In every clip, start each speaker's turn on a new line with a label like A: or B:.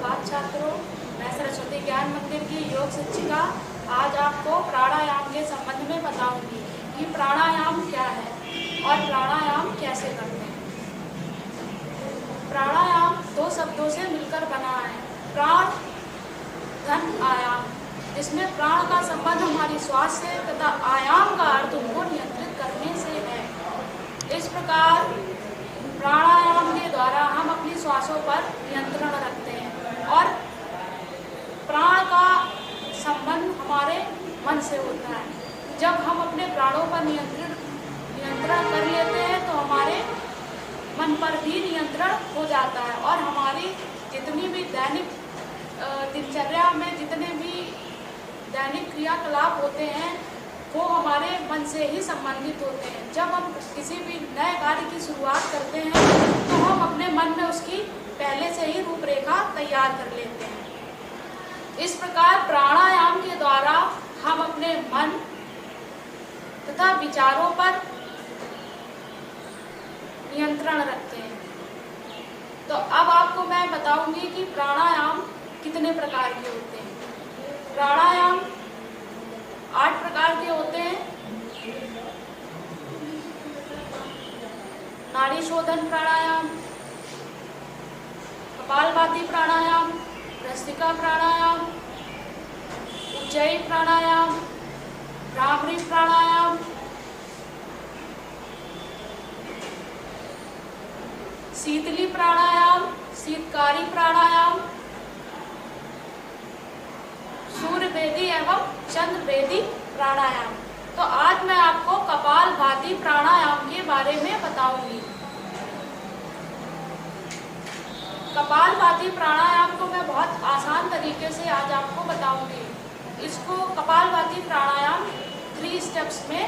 A: सुप्रभात छात्रों, मैं सरस्वती ज्ञान मंदिर की योग शिक्षिका आज आपको प्राणायाम के संबंध में बताऊंगी कि प्राणायाम क्या है और प्राणायाम कैसे करते हैं। प्राणायाम दो शब्दों से मिलकर बना है, प्राण धन आयाम, जिसमें प्राण का संबंध हमारी श्वास से तथा आयाम का अर्थ उनको नियंत्रित करने से है। इस प्रकार प्राणायाम के द्वारा हम अपनी श्वासों पर नियंत्रण रखते हैं और प्राण का संबंध हमारे मन से होता है। जब हम अपने प्राणों पर नियंत्रण कर लेते हैं तो हमारे मन पर भी नियंत्रण हो जाता है और हमारी जितनी भी दैनिक दिनचर्या में जितने भी दैनिक क्रियाकलाप होते हैं वो हमारे मन से ही संबंधित होते हैं। जब हम किसी भी नए कार्य की शुरुआत करते हैं तो हम अपने मन में उसकी पहले से ही रूपरेखा तैयार कर लेते हैं। इस प्रकार प्राणायाम के द्वारा हम अपने मन तथा विचारों पर नियंत्रण रखते हैं। तो अब आपको मैं बताऊंगी कि प्राणायाम कितने प्रकार के होते हैं। प्राणायाम 8 प्रकार के होते हैं। नाड़ी शोधन प्राणायाम, कपालभाति प्राणायाम, भ्रस्त्रिका प्राणायाम, उज्जयी प्राणायाम, भ्रामरी प्राणायाम, शीतली प्राणायाम, शीतकारी प्राणायाम, सूर्य वेदी एवं चंद्र वेदी प्राणायाम। तो आज मैं आपको कपालभाति प्राणायाम के बारे में बताऊंगी। कपालभाति प्राणायाम को मैं बहुत आसान तरीके से आज आपको बताऊंगी। इसको कपालभाति प्राणायाम 3 स्टेप्स में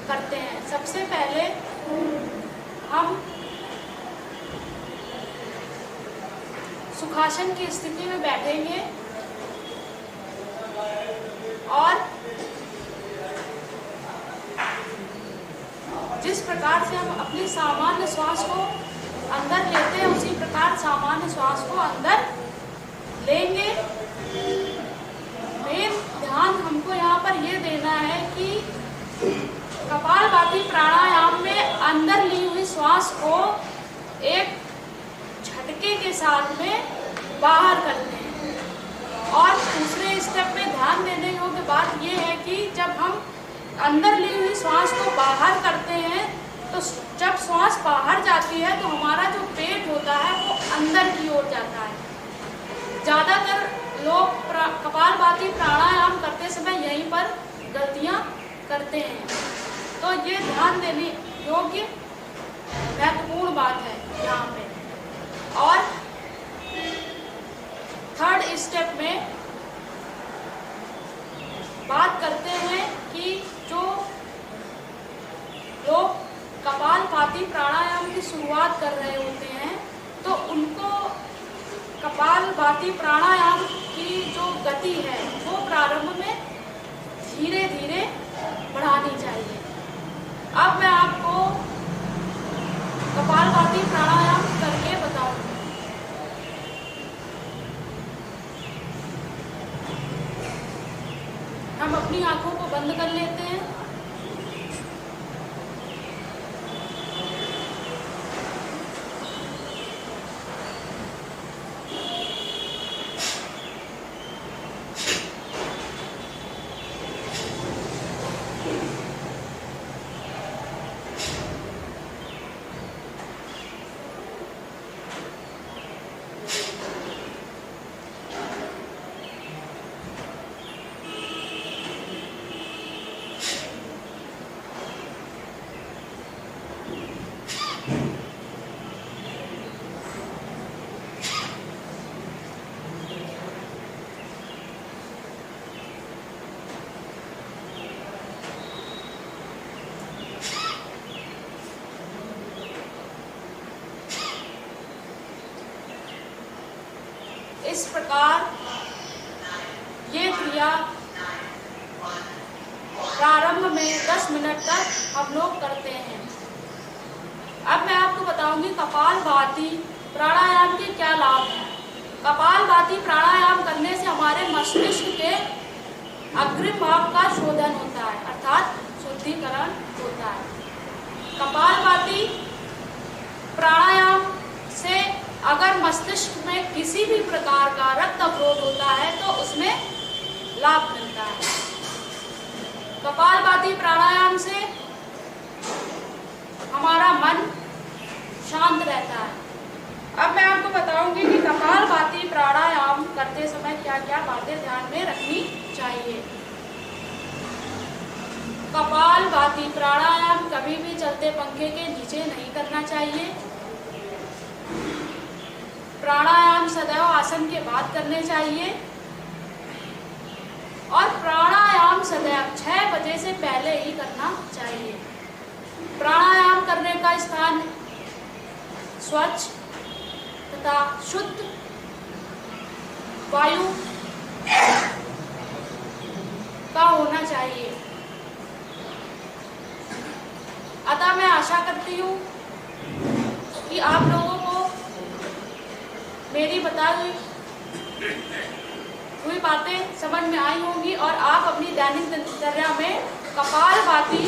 A: करते हैं। सबसे पहले हम सुखासन की स्थिति में बैठेंगे और जिस प्रकार से हम अपनी सामान्य श्वास को अंदर लेते हैं उसी प्रकार सामान्य श्वास को अंदर लेंगे। मेन ध्यान हमको यहाँ पर ये देना है कि कपालभाति प्राणायाम में अंदर ली हुई श्वास को एक झटके के साथ में बाहर करते हैं। और दूसरे स्टेप में ध्यान देने योग्य बात यह है कि जब हम अंदर ली हुई श्वास को बाहर करते हैं तो जब श्वास बाहर जाती है तो हमारा जो पेट होता है वो अंदर की ओर जाता है। ज़्यादातर लोग कपालभाति प्राणायाम करते समय यहीं पर गलतियां करते हैं, तो ये ध्यान देने योग्य महत्वपूर्ण बात है यहाँ पे। और थर्ड स्टेप में बात करते हैं कि जो लोग कपालभाति प्राणायाम की शुरुआत कर रहे होते हैं तो उनको कपालभाति प्राणायाम की जो गति है वो प्रारंभ में धीरे धीरे बढ़ानी चाहिए। अब मैं आपको कपालभाति प्राणायाम करके बताऊंगी। हम अपनी आंखों को बंद कर लेते हैं। इस प्रकार ये क्रिया प्रारंभ में 10 मिनट तक हम लोग करते हैं। अब मैं आपको बताऊंगी कपालभाति प्राणायाम के क्या लाभ हैं। कपालभाति प्राणायाम करने से हमारे मस्तिष्क के अग्रिम भाग का शोधन होता है, अर्थात शुद्धिकरण होता है। कपालभाति प्राणायाम से अगर मस्तिष्क में किसी भी प्रकार का रक्त अवरोध होता है तो उसमें लाभ मिलता है। कपालभाति प्राणायाम से हमारा मन शांत रहता है। अब मैं आपको बताऊंगी कि कपालभाति प्राणायाम करते समय क्या क्या बातें ध्यान में रखनी चाहिए। कपालभाति प्राणायाम कभी भी चलते पंखे के नीचे नहीं करना चाहिए। प्राणायाम सदैव आसन के बाद करने चाहिए और प्राणायाम सदैव 6 बजे से पहले ही करना चाहिए। प्राणायाम करने का स्थान स्वच्छ तथा शुद्ध वायु का होना चाहिए। अतः मैं आशा करती हूँ कि आप लोगों को मेरी बताई हुई बातें समझ में आई होंगी और आप अपनी दैनिक दिनचर्या में कपालभाति